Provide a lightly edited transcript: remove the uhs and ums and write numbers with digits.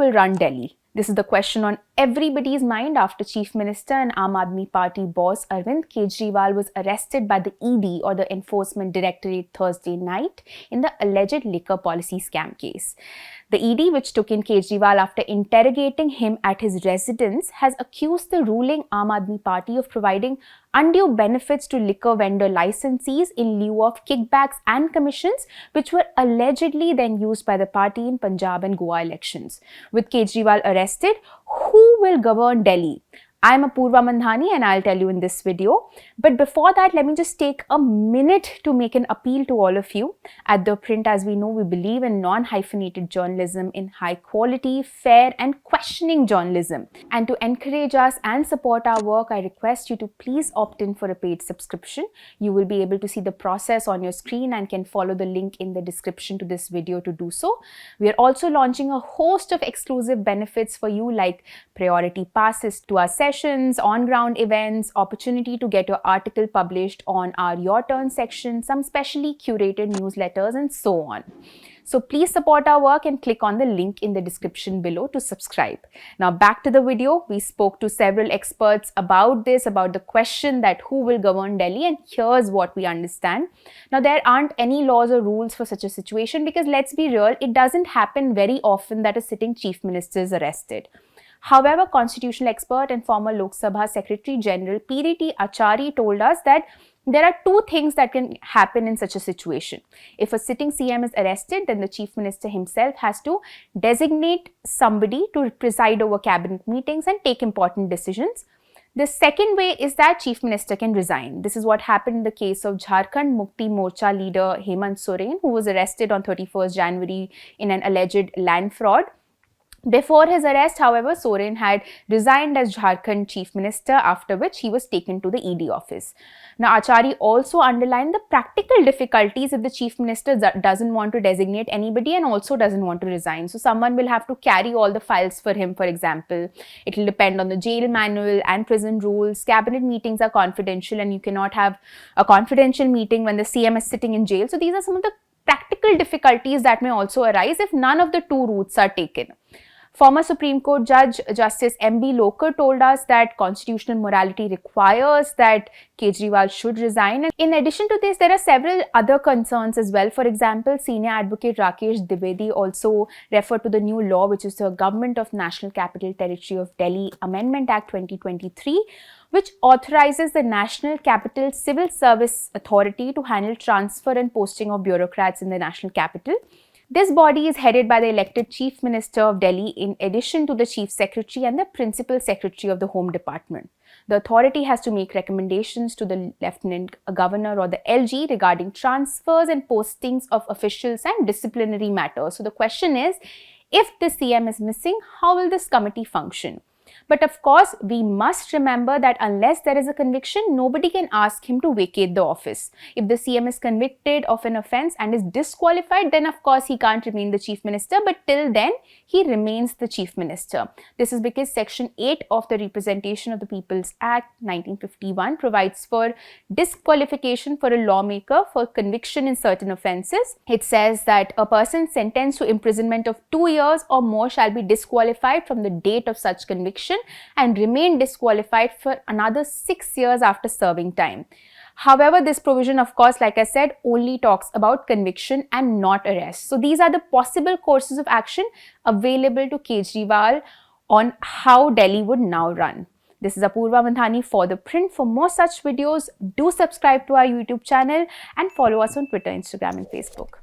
will run Delhi? This is the question on everybody's mind after Chief Minister and Aam Aadmi Party boss Arvind Kejriwal was arrested by the ED or the Enforcement Directorate Thursday night in the alleged liquor policy scam case. The ED, which took in Kejriwal after interrogating him at his residence, has accused the ruling Aam Aadmi Party of providing undue benefits to liquor vendor licensees in lieu of kickbacks and commissions, which were allegedly then used by the party in Punjab and Goa elections. With Kejriwal arrested, who will govern Delhi? I'm Apurva Mandhani and I'll tell you in this video. But before that, let me just take a minute to make an appeal to all of you. At ThePrint, as we know, we believe in non-hyphenated journalism, in high quality, fair and questioning journalism. And to encourage us and support our work, I request you to please opt in for a paid subscription. You will be able to see the process on your screen and can follow the link in the description to this video to do so. We are also launching a host of exclusive benefits for you, like priority passes to our sessions, on-ground events, opportunity to get your article published on our Your Turn section, some specially curated newsletters, and so on. So please support our work and click on the link in the description below to subscribe. Now back to the video. We spoke to several experts about this, about the question that who will govern Delhi, and here's what we understand. Now there aren't any laws or rules for such a situation because let's be real, it doesn't happen very often that a sitting chief minister is arrested. However, constitutional expert and former Lok Sabha Secretary General P.D.T. Achari told us that there are two things that can happen in such a situation. If a sitting CM is arrested, then the Chief Minister himself has to designate somebody to preside over cabinet meetings and take important decisions. The second way is that Chief Minister can resign. This is what happened in the case of Jharkhand Mukti Morcha leader Hemant Soren, who was arrested on 31st January in an alleged land fraud. Before his arrest, however, Soren had resigned as Jharkhand Chief Minister, after which he was taken to the ED office. Now, Achari also underlined the practical difficulties if the Chief Minister doesn't want to designate anybody and also doesn't want to resign. So, someone will have to carry all the files for him, for example. It will depend on the jail manual and prison rules. Cabinet meetings are confidential and you cannot have a confidential meeting when the CM is sitting in jail. So, these are some of the practical difficulties that may also arise if none of the two routes are taken. Former Supreme Court Judge Justice M.B. Lokar told us that constitutional morality requires that Kejriwal should resign. And in addition to this, there are several other concerns as well. For example, Senior Advocate Rakesh Dwivedi also referred to the new law, which is the Government of National Capital Territory of Delhi Amendment Act 2023, which authorizes the National Capital Civil Service Authority to handle transfer and posting of bureaucrats in the national capital. This body is headed by the elected Chief Minister of Delhi in addition to the Chief Secretary and the Principal Secretary of the Home Department. The authority has to make recommendations to the Lieutenant Governor or the LG regarding transfers and postings of officials and disciplinary matters. So the question is, if the CM is missing, how will this committee function? But of course, we must remember that unless there is a conviction, nobody can ask him to vacate the office. If the CM is convicted of an offence and is disqualified, then of course he can't remain the Chief Minister, but till then, he remains the Chief Minister. This is because Section 8 of the Representation of the People's Act 1951 provides for disqualification for a lawmaker for conviction in certain offences. It says that a person sentenced to imprisonment of 2 years or more shall be disqualified from the date of such conviction and remain disqualified for another 6 years after serving time. However, this provision, of course, like I said, only talks about conviction and not arrest. So these are the possible courses of action available to Kejriwal on how Delhi would now run. This is Apurva Mandhani for ThePrint. For more such videos, do subscribe to our YouTube channel and follow us on Twitter, Instagram and Facebook.